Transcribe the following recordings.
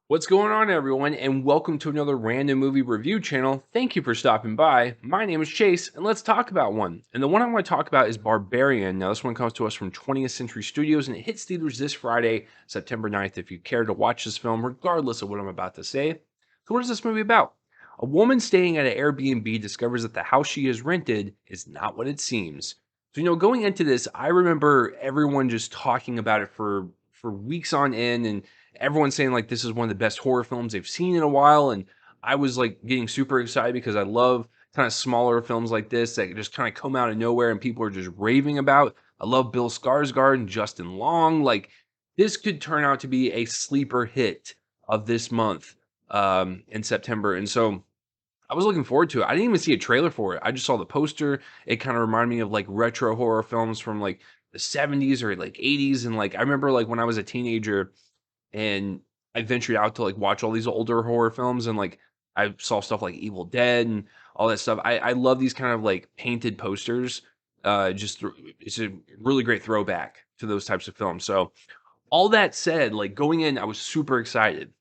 What's going on, everyone, and welcome to another random movie review channel. Thank you for stopping by. My name is Chase, and let's talk about one. And the one I want to talk about is Barbarian. Now, this one comes to us from 20th Century Studios, and it hits theaters this Friday, September 9th, if you care to watch this film, regardless of what I'm about to say. So, what is this movie about? A woman staying at an Airbnb discovers that the house she has rented is not what it seems. So, going into this, I remember everyone just talking about it for weeks on end, and everyone's saying like this is one of the best horror films they've seen in a while, and I was like getting super excited because I love kind of smaller films like this that just kind of come out of nowhere and people are just raving about. I love Bill Skarsgård and Justin Long. Like this could turn out to be a sleeper hit of this month in September, and so I was looking forward to it. I didn't even see a trailer for it. I just saw the poster. It kind of reminded me of like retro horror films from like the 70s or like 80s, and like I remember like when I was a teenager and I ventured out to like watch all these older horror films, and like I saw stuff like Evil Dead and all that stuff. I love these kind of like painted posters. It's a really great throwback to those types of films. So all that said, like going in, I was super excited.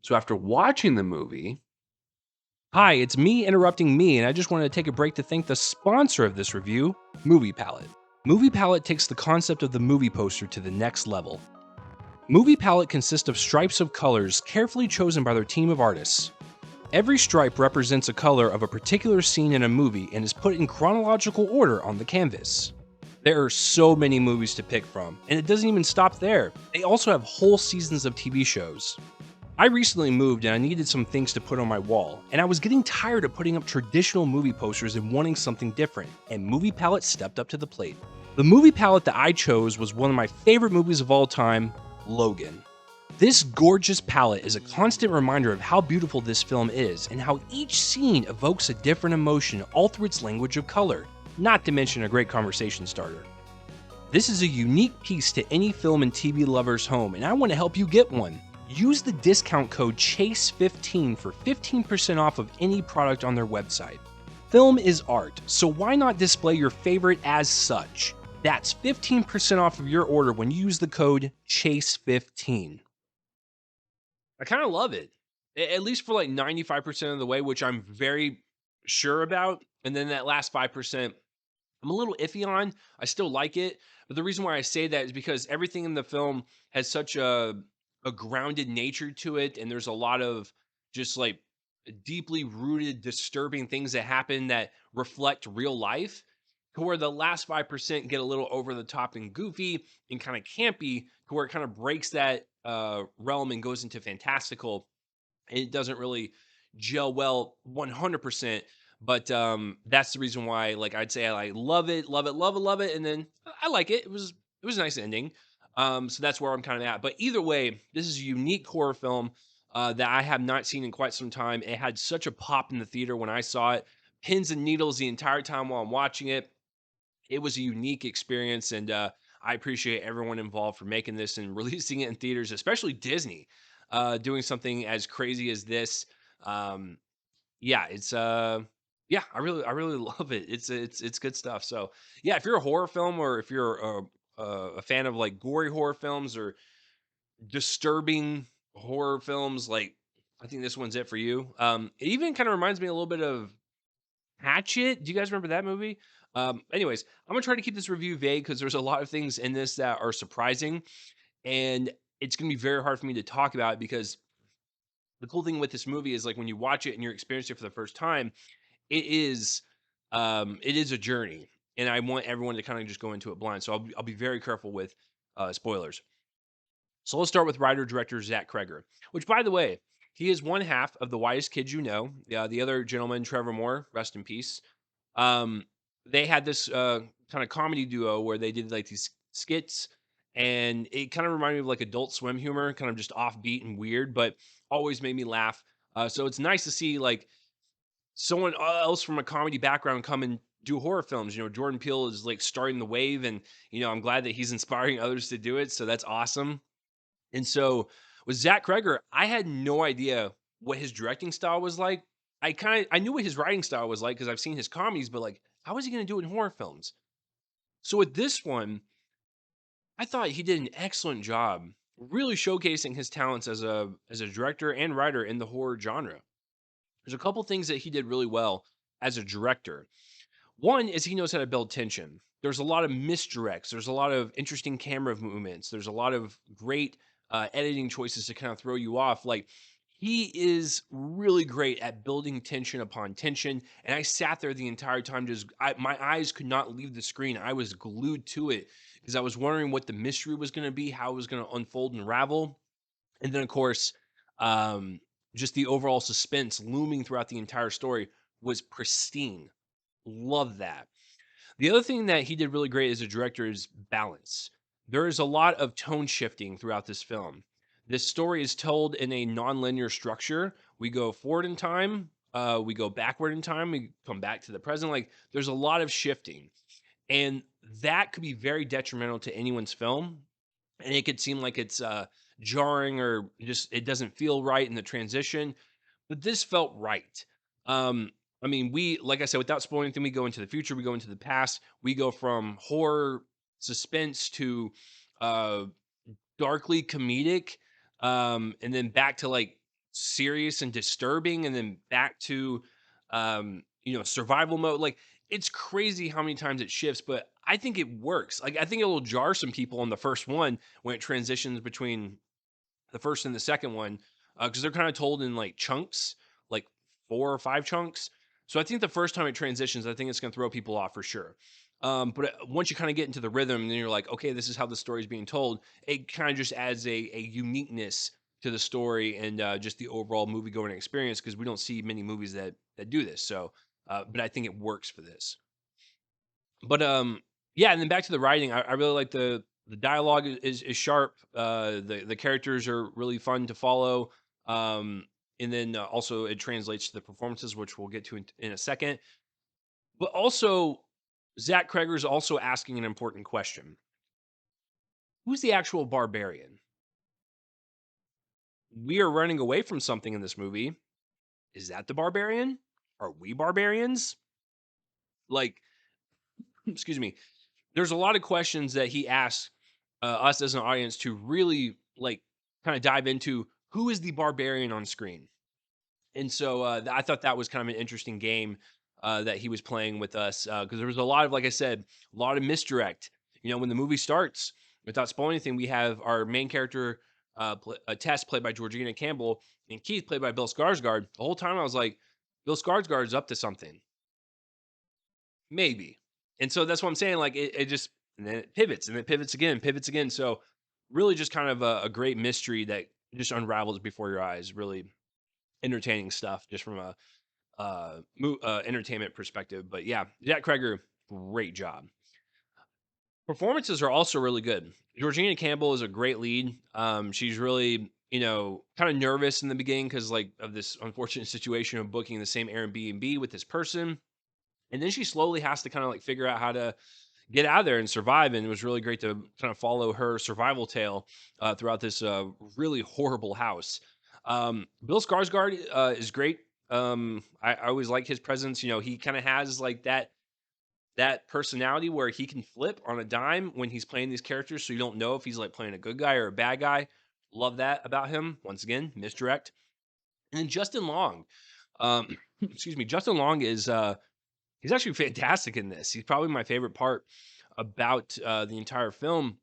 So after watching the movie, Hi, it's me interrupting me, and I just wanted to take a break to thank the sponsor of this review, Movie Palette. Movie Palette takes the concept of the movie poster to the next level. Movie Palette consists of stripes of colors carefully chosen by their team of artists. Every stripe represents a color of a particular scene in a movie and is put in chronological order on the canvas. There are so many movies to pick from, and it doesn't even stop there. They also have whole seasons of TV shows. I recently moved and I needed some things to put on my wall, and I was getting tired of putting up traditional movie posters and wanting something different, and Movie Palette stepped up to the plate. The movie palette that I chose was one of my favorite movies of all time, Logan. This gorgeous palette is a constant reminder of how beautiful this film is and how each scene evokes a different emotion all through its language of color, not to mention a great conversation starter. This is a unique piece to any film and TV lover's home, and I want to help you get one. Use the discount code CHASE15 for 15% off of any product on their website. Film is art, so why not display your favorite as such? That's 15% off of your order when you use the code CHASE15. I kind of love it. At least for like 95% of the way, which I'm very sure about. And then that last 5%, I'm a little iffy on. I still like it, but the reason why I say that is because everything in the film has such a grounded nature to it, and there's a lot of just like deeply rooted, disturbing things that happen that reflect real life. To where the last 5% get a little over the top and goofy and kind of campy, to where it kind of breaks that realm and goes into fantastical. It doesn't really gel well 100%, but that's the reason why like I'd say I love it, love it, love it, love it, and then I like it. It was a nice ending. So that's where I'm kind of at. But either way, this is a unique horror film that I have not seen in quite some time. It had such a pop in the theater when I saw it, pins and needles the entire time while I'm watching it. It was a unique experience, and I appreciate everyone involved for making this and releasing it in theaters, especially Disney, doing something as crazy as this. Um, yeah, yeah, I really love it. It's good stuff. So yeah, if you're a horror film or if you're a fan of like gory horror films or disturbing horror films, like I think this one's it for you. It even kind of reminds me a little bit of Hatchet. Do you guys remember that movie? Anyways, I'm gonna try to keep this review vague because there's a lot of things in this that are surprising, and it's gonna be very hard for me to talk about it because the cool thing with this movie is like when you watch it and you're experiencing it for the first time, it is it is a journey, and I want everyone to kind of just go into it blind. So I'll be very careful with spoilers. So let's start with writer director Zach Kreger, which by the way, he is one half of the Whitest Kids You Know. The other gentleman, Trevor Moore, rest in peace. um, they had this kind of comedy duo where they did like these skits, and it kind of reminded me of like Adult Swim humor, kind of just offbeat and weird, but always made me laugh. So it's nice to see like someone else from a comedy background come and do horror films. Jordan Peele is like starting the wave, and I'm glad that he's inspiring others to do it. So that's awesome. And so with Zach Kreger, I had no idea what his directing style was like. I knew what his writing style was like because I've seen his comedies, but like, how is he going to do it in horror films? So with this one, I thought he did an excellent job really showcasing his talents as a director and writer in the horror genre. There's a couple things that he did really well as a director. One is he knows how to build tension. There's a lot of misdirects. There's a lot of interesting camera movements. There's a lot of great editing choices to kind of throw you off. Like he is really great at building tension upon tension. And I sat there the entire time, my eyes could not leave the screen. I was glued to it because I was wondering what the mystery was going to be, how it was going to unfold and unravel. And then, of course, um, just the overall suspense looming throughout the entire story was pristine. Love that. The other thing that he did really great as a director is balance. There is a lot of tone shifting throughout this film. This story is told in a non-linear structure. We go forward in time, we go backward in time, we come back to the present. Like there's a lot of shifting, and that could be very detrimental to anyone's film. And it could seem like it's jarring or just it doesn't feel right in the transition, but this felt right. I mean, we like I said, without spoiling anything, we go into the future, we go into the past, we go from horror suspense to uh darkly comedic, and then back to like serious and disturbing, and then back to survival mode. Like it's crazy how many times it shifts, but I think it works. Like I think it will jar some people on the first one when it transitions between the first and the second one, because they're kind of told in like chunks, like 4 or 5 chunks. So I think the first time it transitions, I think it's going to throw people off for sure. But once you kind of get into the rhythm, and then you're like, okay, this is how the story is being told. It kind of just adds a uniqueness to the story and just the overall movie going experience because we don't see many movies that do this. So, but I think it works for this. But, yeah, and then back to the writing, I really like the dialogue is sharp, the characters are really fun to follow, and then, also it translates to the performances, which we'll get to in a second. But also, Zach Kreger's also asking an important question. Who's the actual barbarian? We are running away from something in this movie. Is that the barbarian? Are we barbarians? Like, excuse me. There's a lot of questions that he asks us as an audience to really like kind of dive into who is the barbarian on screen. And so I thought that was kind of an interesting game that he was playing with us because there was a lot of, like I said, a lot of misdirect. You know, when the movie starts, without spoiling anything, we have our main character, Tess, played by Georgina Campbell, and Keith, played by Bill Skarsgård. The whole time I was like, Bill Skarsgård's up to something. Maybe. And so that's what I'm saying, like, it just and then it pivots, and it pivots again, so really just kind of a great mystery that just unravels before your eyes, really entertaining stuff just from a, entertainment perspective, but yeah, Jack Kreger, great job. Performances are also really good. Georgina Campbell is a great lead, she's really, kinda nervous in the beginning because like, of this unfortunate situation of booking the same Airbnb with this person, and then she slowly has to kinda, like, figure out how to get out of there and survive, and it was really great to kind of follow her survival tale, throughout this, really horrible house. Bill Skarsgård, is great. I always like his presence, he kinda has, like, that personality where he can flip on a dime when he's playing these characters, so you don't know if he's, like, playing a good guy or a bad guy. Love that about him. Once again, misdirect. And then Justin Long, excuse me, Justin Long is, he's actually fantastic in this. He's probably my favorite part about, the entire film.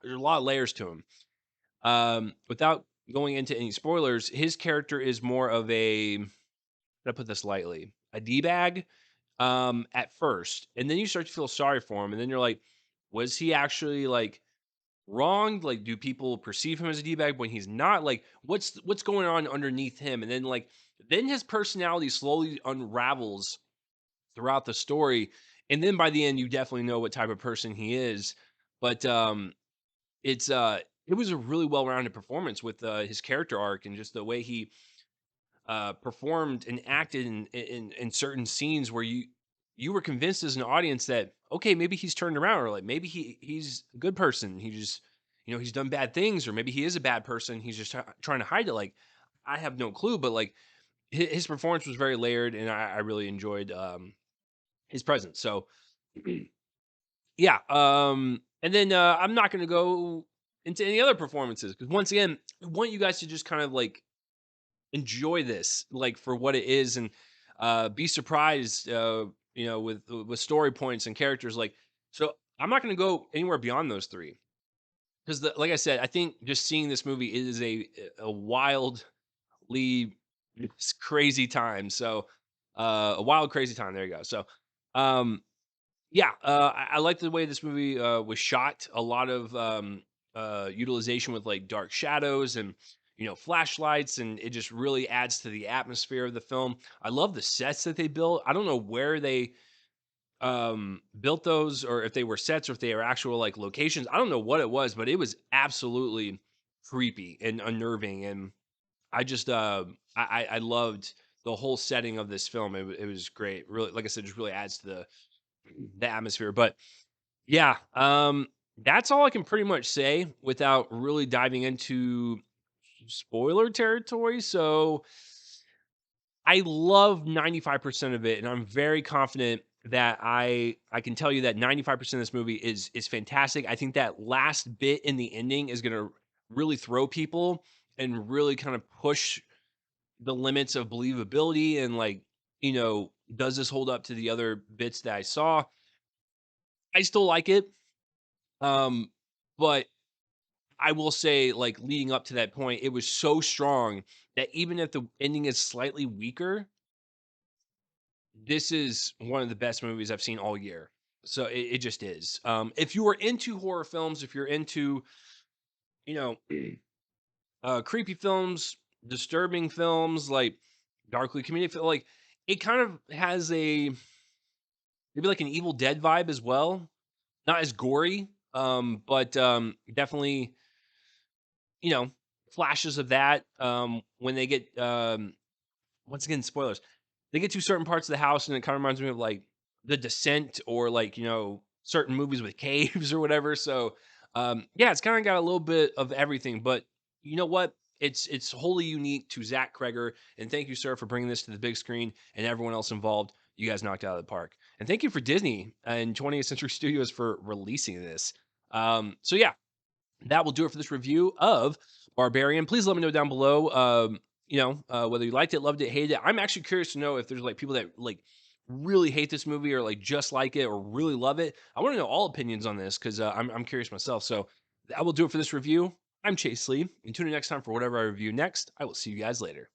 There's a lot of layers to him. Without going into any spoilers, his character is more of a, how to put this lightly, a D-bag, at first, and then you start to feel sorry for him, and then you're like, was he actually, like, wronged? Like, do people perceive him as a D-bag when he's not? Like, what's going on underneath him? And then, like, then his personality slowly unravels throughout the story, and then by the end, you definitely know what type of person he is. But it's it was a really well-rounded performance with his character arc and just the way he performed and acted in certain scenes where you were convinced as an audience that okay, maybe he's turned around, or like maybe he's a good person. He just he's done bad things, or maybe he is a bad person. He's just trying to hide it. Like I have no clue, but like his performance was very layered, and I really enjoyed his presence. So yeah, and then I'm not going to go into any other performances. Because once again, I want you guys to just kind of like enjoy this like for what it is and be surprised with story points and characters like so I'm not going to go anywhere beyond those three because like I said I think just seeing this movie is a wildly crazy time so a wild crazy time there you go so um yeah, I like the way this movie was shot. A lot of utilization with like dark shadows and flashlights, and it just really adds to the atmosphere of the film. I love the sets that they built. I don't know where they built those, or if they were sets, or if they were actual like locations. I don't know what it was, but it was absolutely creepy and unnerving. And I just I loved the whole setting of this film. It was great. Really, like I said, just really adds to the atmosphere. But yeah, that's all I can pretty much say without really diving into spoiler territory. So I love 95% of it, and I'm very confident that I can tell you that 95% of this movie is fantastic. I think that last bit in the ending is gonna really throw people and really kind of push the limits of believability and like, does this hold up to the other bits that I saw? I still like it. Um, but I will say, like, leading up to that point, it was so strong that even if the ending is slightly weaker, this is one of the best movies I've seen all year. So it just is. If you are into horror films, if you're into, you know, creepy films, disturbing films, like darkly comedic, like it kind of has a maybe like an Evil Dead vibe as well. Not as gory, but definitely you know, flashes of that, when they get, once again, spoilers. They get to certain parts of the house, and it kinda reminds me of, like, The Descent or, like, certain movies with caves or whatever, so, yeah, it's kinda got a little bit of everything, but you know what? It's wholly unique to Zach Kreger, and thank you, sir, for bringing this to the big screen and everyone else involved. You guys knocked it out of the park. And thank you for Disney and 20th Century Studios for releasing this. So yeah, that will do it for this review of Barbarian. Please let me know down below, whether you liked it, loved it, hated it. I'm actually curious to know if there's like people that like really hate this movie or like just like it or really love it. I want to know all opinions on this because I'm curious myself. So that will do it for this review. I'm Chase Lee, and tune in next time for whatever I review next. I will see you guys later.